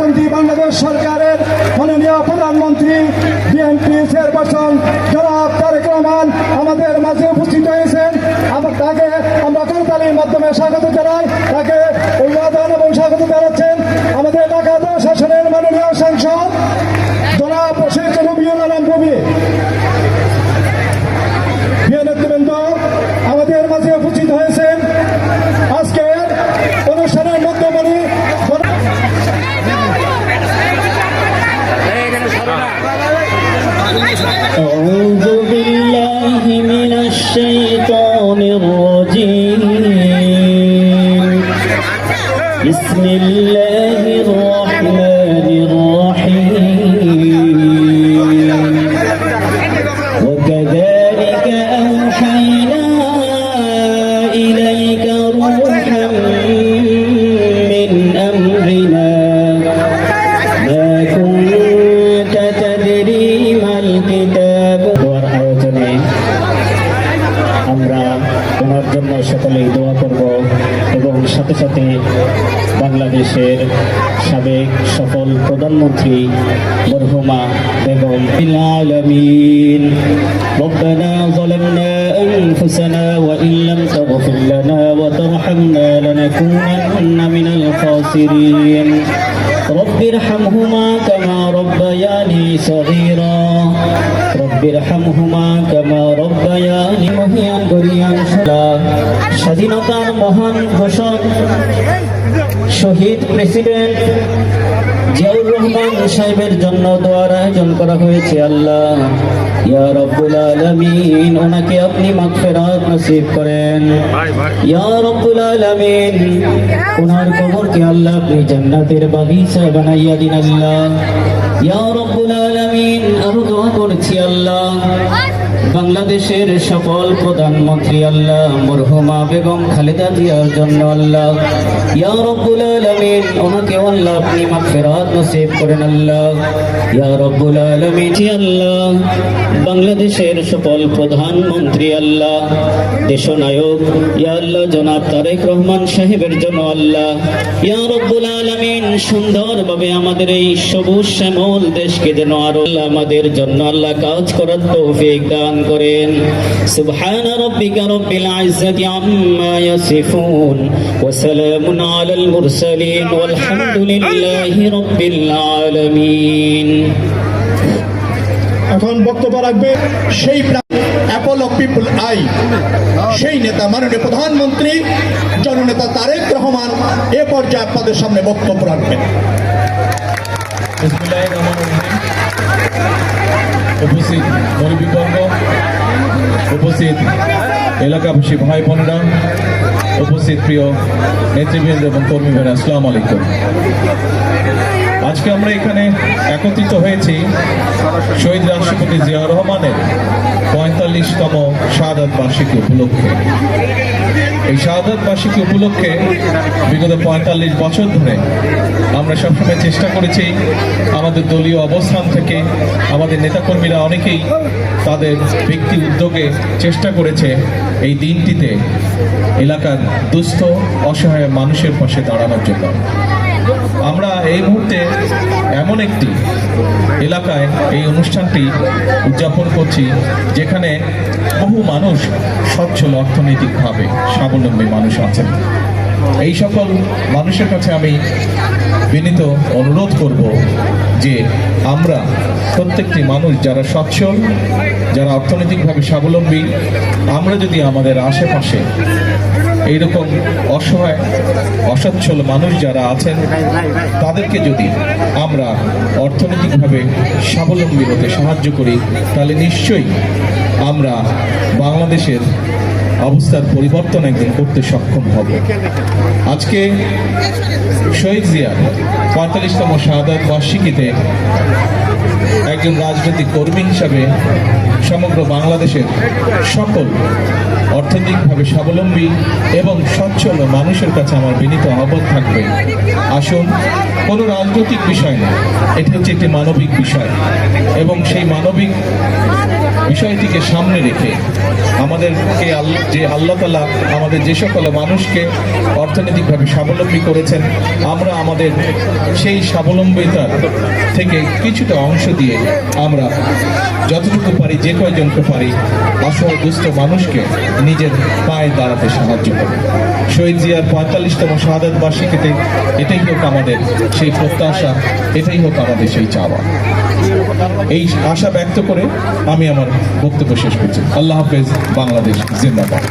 গণতন্ত্রী বাংলাদেশ সরকারের মাননীয় প্রধানমন্ত্রী বিএনপি চেয়ারপারসন জনাব তারেক রহমান আমাদের মাঝে উপস্থিত হয়েছেন। তাকে আমরা করতালির মাধ্যমে স্বাগত জানাই। তাকে অভিবাদন এবং স্বাগত জানাচ্ছেন আমাদের ঢাকা 10 আসনের মাননীয় সাংসদ জনাব শেখ রবিউল আলম রবি। প্রিয় নেতৃবৃন্দ আমাদের মাঝে উপস্থিত হয়েছেন। আজকে অনুষ্ঠানের মধ্যমণি أعوذ بالله من الشيطان الرجيم بسم الله الرحمن الرحيم وكذلك أوحينا إليك روحا من أمرنا ما كنت تدري ما الكتاب والآياتنا আমরা তোমার জন্য সকলেই দোয়া করব এবং সাথে সাথে বাংলাদেশের সাবেক সফল প্রধানমন্ত্রী মরহুমা বেগম আলামিন ربنا ظلمنا أنفسنا وإن لم تغفر لنا وترحمنا لنكونن من الخاسرين رب ارحمهما كما ربياني صغيرا رب ارحمهما كما ربياني মহিয়ান গরিয়ান স্বাধীনতার মহান ঘোষক শহীদ প্রেসিডেন্ট জিয়াউর রহমান সাহেবের জন্য দোয়ার আয়োজন করা হয়েছে। আল্লাহ ইয়া রব্বুল আলামিন ওনাকে আপনি মাগফিরাত নসিব করেন। ইয়া রব্বুল আলামিন ওনার কবরকে আল্লাহ আপনি জান্নাতের বাগিচা বানাইয়া দিন। আল্লাহ ইয়া রব্বুল আলামিন আরো দোয়া করছি আল্লাহ বাংলাদেশের সফল প্রধানমন্ত্রী আল্লাহ মরহুমা বেগম খালেদা জিয়ার জন্য আল্লাহ ইয়া রব্বুল আলামিন ওনাকে আল্লাহ আপনি মাগফিরাত নসিব করেন। আল্লাহ ইয়া রব্বুল আলামিন আল্লাহ বাংলাদেশের সফল প্রধানমন্ত্রী আল্লাহ দেশনায়ক ইয়া আল্লাহ জনাব তারেক রহমান সাহেবের জন্য আল্লাহ ইয়া রব্বুল আলামিন সুন্দরভাবে আমাদের এই সবুজ শ্যামল দেশকে যেন আরো আমাদের জন্য আল্লাহ কাজ করার তৌফিক দান করেন। সুবহানা রাব্বিকা রাব্বিল ইজ্জাতি আম্মা ইয়াসিফুন ওয়া সালামুন আলাল মুরসালিন ওয়ালহামদুলিল্লাহি রাব্বিল আলামিন। এখন বক্তব্য রাখবে সেই অ্যাপোলো পিপল আই সেই নেতা মাননীয় প্রধানমন্ত্রী জননেতা তারেক রহমান এ পর্যায়ে আপনাদের সামনে বক্তব্য রাখবেন। উপস্থিত মরবিবর্গ, উপস্থিত এলাকাবাসী ভাই বোনেরা, উপস্থিত প্রিয় নেতৃবৃন্দ এবং কর্মী ভাইরা, আসসালামু আলাইকুম। আজকে আমরা এখানে একত্রিত হয়েছি শহীদ রাষ্ট্রপতি জিয়াউর রহমানের ৪৫তম শাহাদাত বার্ষিকী উপলক্ষে। এই শাহাদাত বার্ষিকী উপলক্ষে বিগত ৪৫ বছর ধরে আমরা সবসময় চেষ্টা করেছি আমাদের দলীয় অবস্থান থেকে আমাদের নেতাকর্মীরা অনেকেই তাদের ব্যক্তি উদ্যোগে চেষ্টা করেছে এই দিনটিতে এলাকার দুস্থ অসহায় মানুষের পাশে দাঁড়ানোর জন্য। আমরা এই মুহূর্তে এমন একটি এলাকায় এই অনুষ্ঠানটি উদযাপন করছি যেখানে বহু মানুষ সচ্ছল অর্থনৈতিকভাবে স্বাবলম্বী মানুষ আছেন। এই সকল মানুষের কাছে আমি বিনীত অনুরোধ করব যে আমরা প্রত্যেকটি মানুষ যারা সচ্ছল, যারা অর্থনৈতিকভাবে স্বাবলম্বী, আমরা যদি আমাদের আশেপাশে এইরকম অসহায় অসচ্ছল মানুষ যারা আছেন তাদেরকে যদি আমরা অর্থনৈতিকভাবে স্বাবলম্বী হতে সাহায্য করি তাহলে নিশ্চয়ই আমরা বাংলাদেশের অবস্থার পরিবর্তন একদিন করতে সক্ষম হব। আজকে শহীদ জিয়ার ৪৫তম শাহাদাত বার্ষিকীতে একজন রাজনৈতিক কর্মী হিসাবে সমগ্র বাংলাদেশের সকল অর্থনৈতিকভাবে স্বাবলম্বী এবং সচ্ছল মানুষের কাছে আমার বিনীত আহ্বান থাকবে, আসুন কোনো রাজনৈতিক বিষয় না, এটি হচ্ছে একটি মানবিক বিষয় এবং সেই মানবিক বিষয়টিকে সামনে রেখে আমাদেরকে যে আল্লাহ তাআলা আমাদের যে সকল মানুষকে অর্থনৈতিকভাবে স্বাবলম্বী করেছেন, আমরা আমাদের সেই স্বাবলম্বিতার থেকে কিছুটা অংশ দিয়ে আমরা যতটুকু পারি, যে কয়জনকে পারি, অসহায় দুস্থ মানুষকে নিজের পায়ে দাঁড়াতে সাহায্য করি। শহীদ জিয়ার 45তম শাহাদাত বার্ষিকীতে এটাই হোক আমাদের সেই প্রত্যাশা, এটাই হোক আমাদের সেই চাওয়া। এই আশা ব্যক্ত করে আমি আমার বক্তব্য শেষ করছি। আল্লাহ হাফেজ। বাংলাদেশ জিন্দাবাদ।